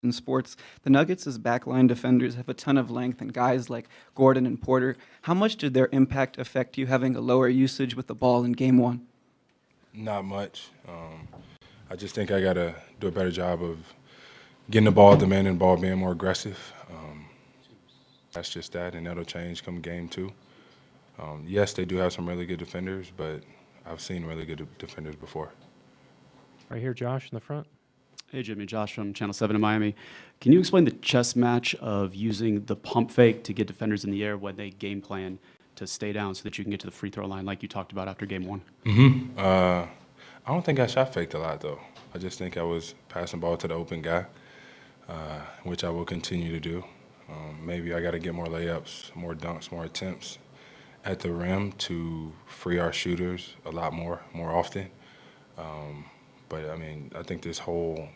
in sports. The Nuggets' backline defenders have a ton of length, and guys like Gordon and Porter. How much did their impact affect you having a lower usage with the ball in Game 1? Not much. I just think I got to do a better job of getting the ball, demanding the ball, being more aggressive. That's just that, and that'll change come Game 2. Yes, they do have some really good defenders, but I've seen really good defenders before. Right here, Josh in the front. Hey, Jimmy, Josh from Channel 7 in Miami. Can you explain the chess match of using the pump fake to get defenders in the air when they game plan to stay down so that you can get to the free throw line like you talked about after Game 1? I don't think I shot faked a lot, though. I just think I was passing ball to the open guy, which I will continue to do. Maybe I got to get more layups, more dunks, more attempts at the rim to free our shooters a lot more often. But, I mean, I think this whole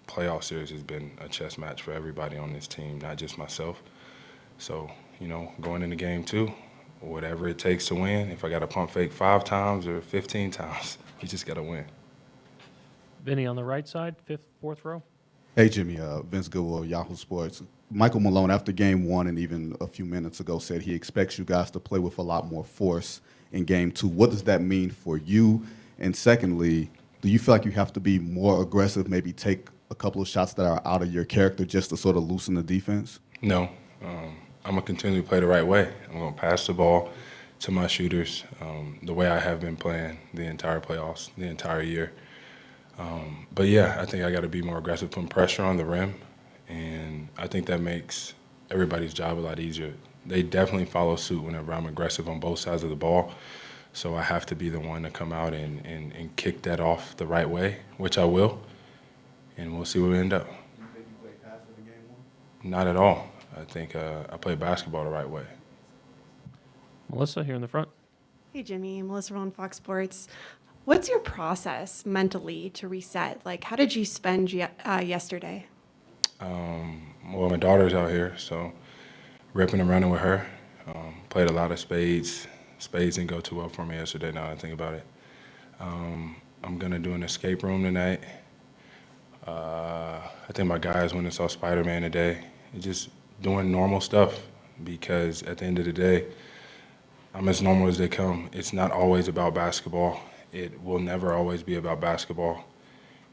playoff series has been a chess match for everybody on this team, not just myself. So, going into Game 2, whatever it takes to win, if I got to pump fake 5 times or 15 times, you just got to win. Vinny on the right side, fourth row. Hey, Jimmy, Vince Goodwill, Yahoo Sports. Michael Malone, after Game 1 and even a few minutes ago, said he expects you guys to play with a lot more force in Game 2. What does that mean for you? And secondly, do you feel like you have to be more aggressive, maybe take a couple of shots that are out of your character just to sort of loosen the defense? No. I'm going to continue to play the right way. I'm going to pass the ball to my shooters the way I have been playing the entire playoffs, the entire year. But, yeah, I think I got to be more aggressive, putting pressure on the rim, and I think that makes everybody's job a lot easier. They definitely follow suit whenever I'm aggressive on both sides of the ball, so I have to be the one to come out and kick that off the right way, which I will, and we'll see where we end up. Do you think you played passive in Game 1? Not at all. I think I play basketball the right way. Melissa here in the front. Hey, Jimmy. Melissa on Fox Sports. What's your process mentally to reset? Like, how did you spend yesterday? Well, my daughter's out here, so ripping and running with her. Played a lot of spades. Spades didn't go too well for me yesterday, now that I think about it. I'm going to do an escape room tonight. I think my guys went and saw Spider-Man today. Just doing normal stuff because at the end of the day, I'm as normal as they come. It's not always about basketball. It will never always be about basketball.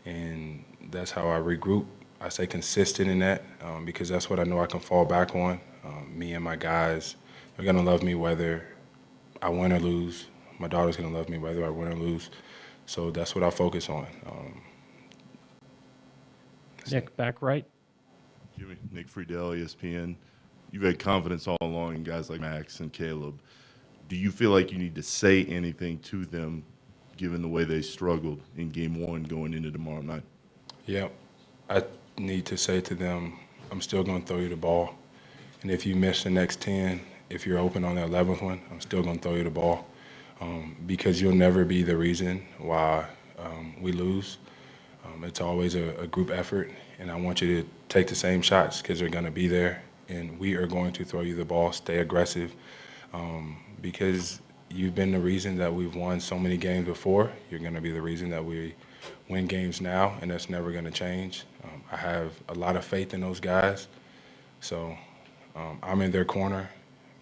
And that's how I regroup. I stay consistent in that because that's what I know I can fall back on. Me and my guys are going to love me whether I win or lose. My daughter's going to love me whether I win or lose. So that's what I focus on. Nick, back right. Jimmy, Nick Friedel, ESPN. You've had confidence all along in guys like Max and Caleb. Do you feel like you need to say anything to them given the way they struggled in Game 1 going into tomorrow night? Yep. I need to say to them, I'm still going to throw you the ball. And if you miss the next 10, if you're open on the 11th one, I'm still going to throw you the ball because you'll never be the reason why we lose. It's always a group effort, and I want you to take the same shots because they're going to be there, and we are going to throw you the ball, stay aggressive, because you've been the reason that we've won so many games before. You're going to be the reason that we win games now, and that's never going to change. I have a lot of faith in those guys, so I'm in their corner.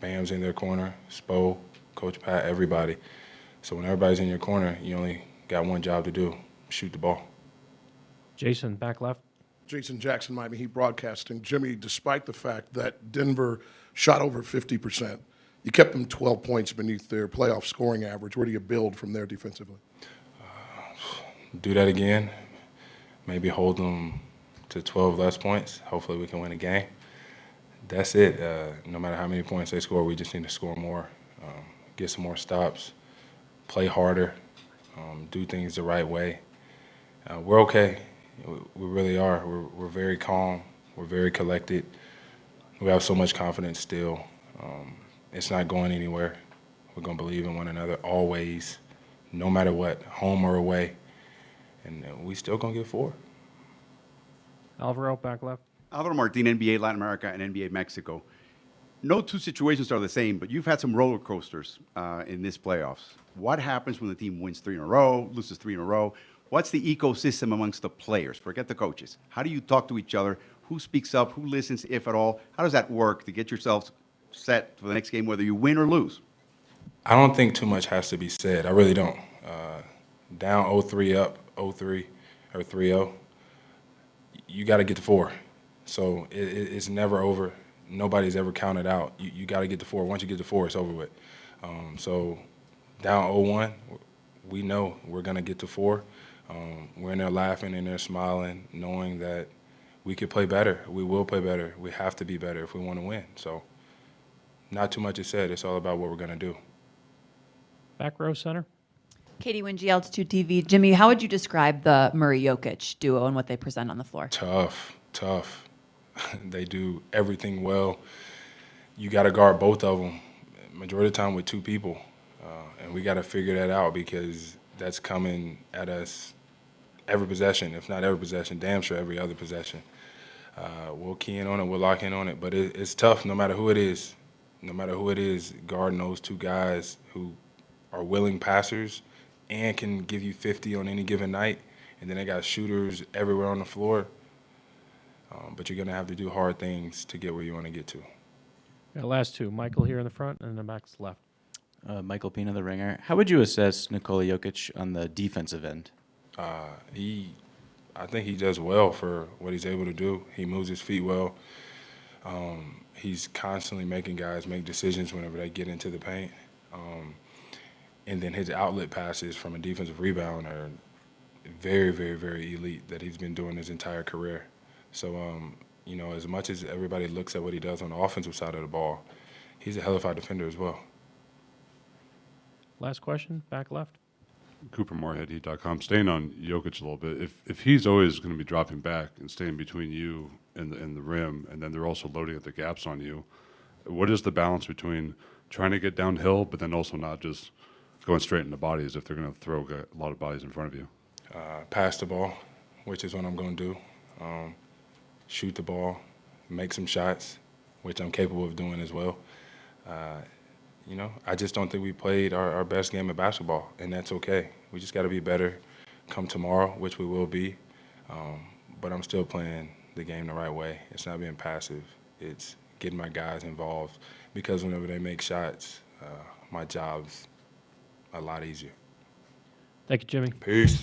Bam's in their corner, Spo, Coach Pat, everybody. So when everybody's in your corner, you only got one job to do, shoot the ball. Jason, back left. Jason Jackson, Miami Heat Broadcasting. Jimmy, despite the fact that Denver shot over 50%, you kept them 12 points beneath their playoff scoring average. Where do you build from there defensively? Do that again. Maybe hold them to 12 less points. Hopefully we can win a game. That's it. No matter how many points they score, we just need to score more, get some more stops, play harder, do things the right way. We're okay. We really are. We're very calm. We're very collected. We have so much confidence still. It's not going anywhere. We're going to believe in one another always, no matter what, home or away. And we still going to get 4. Alvaro, back left. Alvaro Martin, NBA Latin America and NBA Mexico. No two situations are the same, but you've had some roller coasters in this playoffs. What happens when the team wins 3 in a row, loses 3 in a row? What's the ecosystem amongst the players? Forget the coaches. How do you talk to each other? Who speaks up? Who listens, if at all? How does that work to get yourself set for the next game, whether you win or lose? I don't think too much has to be said. I really don't. Down 0-3, up 0-3 or 3-0, you got to get to 4. So it's never over. Nobody's ever counted out. You got to get to 4. Once you get to 4, it's over with. So down 0-1, we know we're going to get to 4. We're in there laughing, in there smiling, knowing that we could play better. We will play better. We have to be better if we want to win. So not too much is said. It's all about what we're going to do. Back row center. Katie Wingy, Altitude TV. Jimmy, how would you describe the Murray-Jokic duo and what they present on the floor? Tough. They do everything well. You got to guard both of them majority of the time with 2 people. And we got to figure that out because that's coming at us every possession, if not every possession, damn sure every other possession. We'll key in on it, we'll lock in on it, but it's tough no matter who it is. No matter who it is, guarding those 2 guys who are willing passers and can give you 50 on any given night, and then they got shooters everywhere on the floor. But you're going to have to do hard things to get where you want to get to. Got last 2. Michael here in the front, and the back's left. Michael Pina, The Ringer. How would you assess Nikola Jokic on the defensive end? I think he does well for what he's able to do. He moves his feet well. He's constantly making guys make decisions whenever they get into the paint. And then his outlet passes from a defensive rebound are very, very, very elite that he's been doing his entire career. So, as much as everybody looks at what he does on the offensive side of the ball, he's a hell of a defender as well. Last question, back left. Cooper Moorhead, Heat.com. Staying on Jokic a little bit, if he's always going to be dropping back and staying between you and the rim, and then they're also loading at the gaps on you, what is the balance between trying to get downhill, but then also not just going straight into bodies if they're going to throw a lot of bodies in front of you? Pass the ball, which is what I'm going to do. Shoot the ball, make some shots, which I'm capable of doing as well. I just don't think we played our best game of basketball, and that's okay. We just got to be better come tomorrow, which we will be. But I'm still playing the game the right way. It's not being passive. It's getting my guys involved because whenever they make shots, my job's a lot easier. Thank you, Jimmy. Peace.